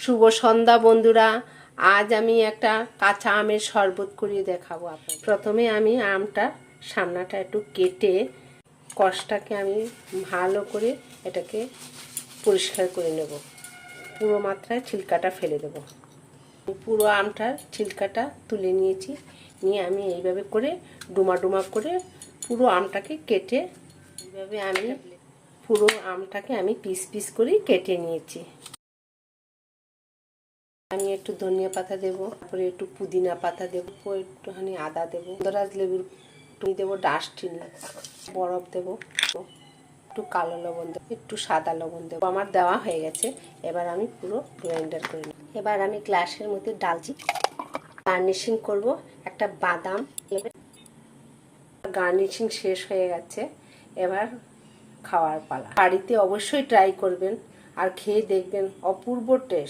শুভ সন্ধ্যা বন্ধুরা। আজ আমি একটা কাঁচা আমের শরবত করিয়ে দেখাবো আপনাদের। প্রথমে আমি আমটা সামনাটা একটু কেটে কষটাকে আমি ভালো করে এটাকে পরিষ্কার করে নেব। পুরো মাত্রায় ছিলকাটা ফেলে দেব। পুরো আমটার ছিলকাটা তুলে নিয়েছি, নিয়ে আমি এইভাবে করে ডুমা ডুমা করে পুরো আমটাকে কেটে এইভাবে আমি পুরো আমটাকে আমি পিস পিস করে কেটে নিয়েছি। আমি একটু ধনিয়া পাতা দেবো, তারপরে একটু পুদিনা পাতা দেবো, একটুখানি আদা দেবো, গন্ধরাজ লেবুর দেবো, ডাস্টবিন বরফ দেবো, একটু কালো লবণ দেবো, একটু সাদা লবণ দেবো। আমার দেওয়া হয়ে গেছে। এবার আমি পুরো গ্রাইন্ডার করে নেব। এবার আমি গ্লাসের মধ্যে ডালছি, গার্নিশিং করব একটা বাদাম। এবার গার্নিশিং শেষ হয়ে গেছে, এবার খাওয়ার পালা। বাড়িতে অবশ্যই ট্রাই করবেন আর খেয়ে দেখবেন, অপূর্ব টেস্ট।